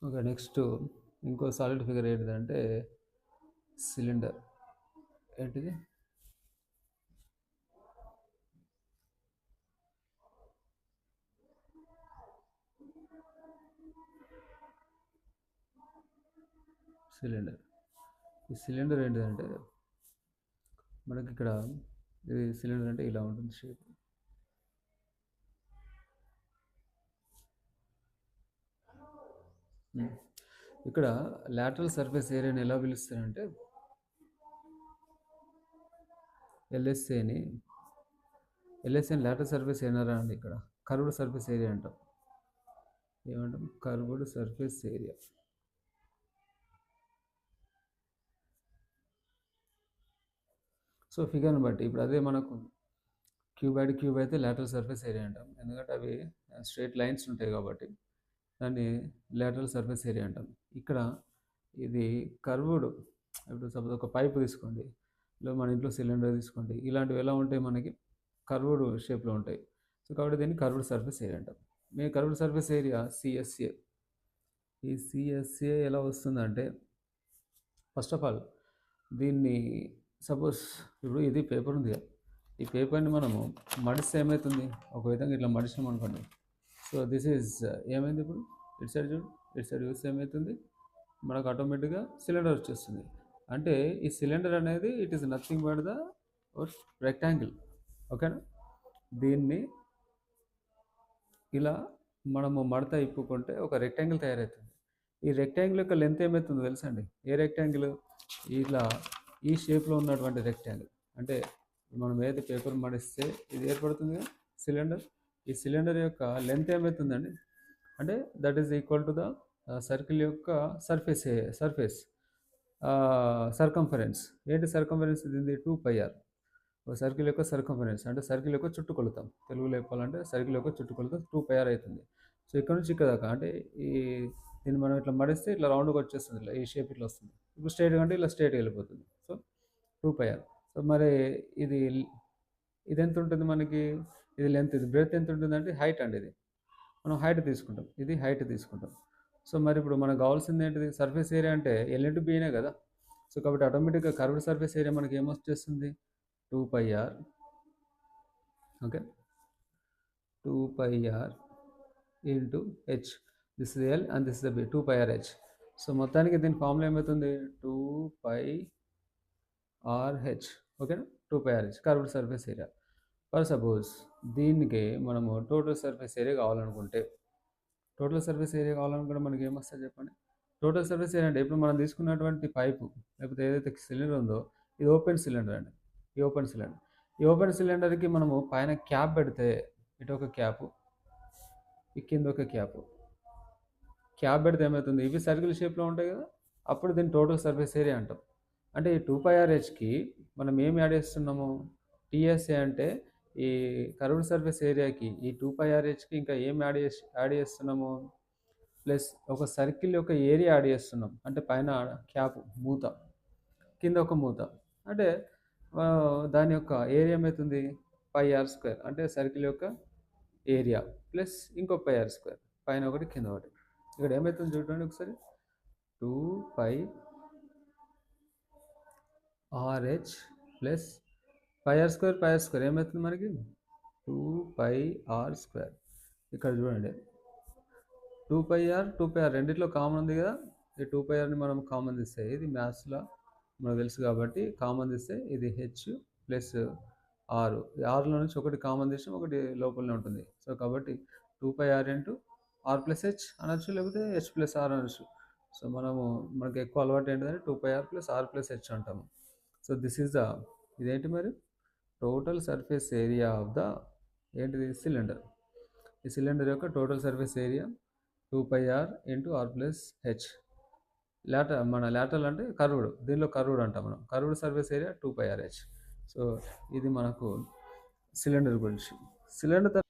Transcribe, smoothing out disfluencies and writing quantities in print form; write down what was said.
Okay. Next ఇంకో solid figure ఏంటిదంటే cylinder. ఏంటిది? సిలిండర్. ఈ సిలిండర్ ఏంటిదంటే మనకి ఇక్కడ ఇది సిలిండర్ అంటే ఇలా ఉంటుంది షేప్. ఇక్కడ లాటరల్ సర్ఫేస్ ఏరియాని ఎలా పిలుస్తారంటే ఎల్ఎస్ఏని లాటరల్ సర్ఫేస్ ఏరియా అండి. ఇక్కడ కర్వ్డ్ సర్ఫేస్ ఏరియా అంటాం. ఏమంటాం? Curved surface area. సో ఫిగర్ని బట్టి ఇప్పుడు అదే మనకు క్యూబ్ అయితే లాటరల్ సర్ఫేస్ ఏరియా అంటాం. ఎందుకంటే అవి స్ట్రైట్ లైన్స్ ఉంటాయి కాబట్టి దాన్ని లాటరల్ సర్ఫేస్ ఏరియా అంటాం. ఇక్కడ ఇది కర్వ్డ్. ఇప్పుడు సపోజ్ ఒక పైప్ తీసుకోండి, ఇలా మన ఇంట్లో సిలిండర్ తీసుకోండి, ఇలాంటివి ఎలా ఉంటాయి? మనకి కర్వ్డ్ షేప్లో ఉంటాయి. సో కాబట్టి దీన్ని కర్వ్డ్ సర్ఫేస్ ఏరియా అంటాం. మీ కర్వ్డ్ సర్ఫేస్ ఏరియా సిఎస్ఏ. ఈ సిఎస్ఏ ఎలా వస్తుందంటే ఫస్ట్ ఆఫ్ ఆల్ దీన్ని సపోజ్ ఇప్పుడు ఇది పేపర్ ఉంది కదా, ఈ పేపర్ని మనము మడిస్తే ఏమవుతుంది? ఒక విధంగా ఇట్లా మడిచినాం అనుకోండి. సో దిస్ ఈజ్ ఏమైంది? ఇప్పుడు ఇటు సైడ్ చూడు, ఇటు సైడ్ చూస్తే ఏమవుతుంది? మనకు ఆటోమేటిక్గా సిలిండర్ వచ్చేస్తుంది. అంటే ఈ సిలిండర్ అనేది it is nothing but the rectangle. ఓకేనా? దీన్ని ఇలా మనము మడత ఇప్పుకుంటే ఒక రెక్టాంగిల్ తయారవుతుంది. ఈ రెక్టాంగిల్ యొక్క లెంత్ ఏమవుతుందో తెలుసా అండి? A rectangle? ఇలా ఈ షేప్లో ఉన్నటువంటి రెక్టాంగిల్. అంటే మనం ఏదైతే పేపర్ మడిస్తే ఇది ఏర్పడుతుంది కదా సిలిండర్. ఈ సిలిండర్ యొక్క లెంత్ ఏమవుతుందండి? అంటే that is equal to the circle యొక్క సర్ఫేస్ సర్కంఫరెన్స్. ఏంటి సర్కంఫరెన్స్? ఇది 2πr. సర్కిల్ యొక్క సర్కంఫరెన్స్ అంటే సర్కిల్ యొక్క చుట్టుకొలతం. తెలుగులో చెప్పాలంటే సర్కిల్ యొక్క చుట్టుకొలతం 2πr అవుతుంది. సో ఇక్కడ నుంచి ఇక్కడ దాకా అంటే ఈ దీన్ని మనం ఇట్లా మడిస్తే ఇట్లా రౌండ్గా వచ్చేస్తుంది. ఇట్లా ఈ షేప్ ఇట్లా వస్తుంది. ఇప్పుడు స్ట్రైట్గా అంటే ఇలా స్ట్రైట్గా వెళ్ళిపోతుంది. So 2πr. సో మరి ఇది ఎంత ఉంటుంది మనకి? ఇది లెంత్, ఇది బ్రెత్ ఎంత ఉంటుంది అంటే హైట్ అండి. ఇది మనం హైట్ తీసుకుంటాం, ఇది హైట్ తీసుకుంటాం. సో మరి ఇప్పుడు మనకు కావాల్సింది ఏంటిది? సర్ఫేస్ ఏరియా అంటే L/Bనే కదా. సో కాబట్టి ఆటోమేటిక్గా కర్వ్డ్ సర్ఫేస్ ఏరియా మనకి ఏమొచ్చేస్తుంది? 2πr. Okay, 2πr into h. This is l and this is b. 2πrh. So మొత్తానికి దీని ఫార్ములా ఏమవుతుంది? 2πrh. ఓకేనా? 2πrh curved surface area. For suppose దీనికి మనము టోటల్ సర్ఫేస్ ఏరియా కావాలనుకుంటే మనకి ఏమొస్తుంది చెప్పండి? టోటల్ సర్ఫేస్ ఏరియా అంటే ఇప్పుడు మనం తీసుకున్నటువంటి పైపు లేకపోతే ఏదైతే సిలిండర్ ఉందో ఇది ఓపెన్ సిలిండర్ అండి. ఈ ఓపెన్ సిలిండర్కి మనము పైన క్యాప్ పెడితే ఇటు ఒక క్యాప్, ఈ కింద ఒక క్యాప్ పెడితే ఏమవుతుంది? ఇవి సర్కిల్ షేప్లో ఉంటాయి కదా, అప్పుడు దీన్ని టోటల్ సర్ఫేస్ ఏరియా అంటాం. అంటే ఈ 2πrhకి మనం ఏం యాడ్ చేస్తున్నాము? టీఎస్ఏ అంటే ఈ కర్వ్డ్ సర్ఫేస్ ఏరియాకి ఈ 2πrhకి ఇంకా ఏం యాడ్ చేస్తున్నాము? ప్లస్ ఒక సర్కిల్ యొక్క ఏరియా యాడ్ చేస్తున్నాం. అంటే పైన క్యాప్ మూత, కింద ఒక మూత. అంటే దాని యొక్క ఏరియా ఏమవుతుంది? πr². అంటే సర్కిల్ యొక్క ఏరియా ప్లస్ ఇంకో πr², పైన ఒకటి కింద ఒకటి. ఇక్కడ ఏమవుతుంది చూడండి ఒకసారి. 2πrh ప్లస్ πr² ఏమవుతుంది మనకి? 2πr². ఇక్కడ చూడండి 2πr రెండిట్లో కామన్ ఉంది కదా. ఈ 2πrని మనం కామన్ తీస్తే ఇది మ్యాథ్స్లో మనకు తెలుసు కాబట్టి కామన్ తీస్తే ఇది హెచ్ ప్లస్ ఆర్. ఈ ఆర్లో నుంచి ఒకటి కామన్ తీసి ఒకటి లోపలనే ఉంటుంది. సో కాబట్టి 2πr into r plus h అనొచ్చు, లేకపోతే హెచ్ ప్లస్ ఆర్ అనొచ్చు. సో మనకి ఎక్కువ అలవాటు ఏంటంటే 2πr plus r plus h అంటాము. సో దిస్ ఈజ్ ద ఇదేంటి మరి? Total surface area of the ఏంటిది? సిలిండర్. ఈ సిలిండర్ యొక్క total surface area 2πr into r plus h. మన లాటరల్ అంటే కర్వ్డ్, దీనిలో కర్వ్డ్ అంటాం మనం. Curved surface area 2πrh. So ఇది మనకు సిలిండర్ గురించి. సిలిండర్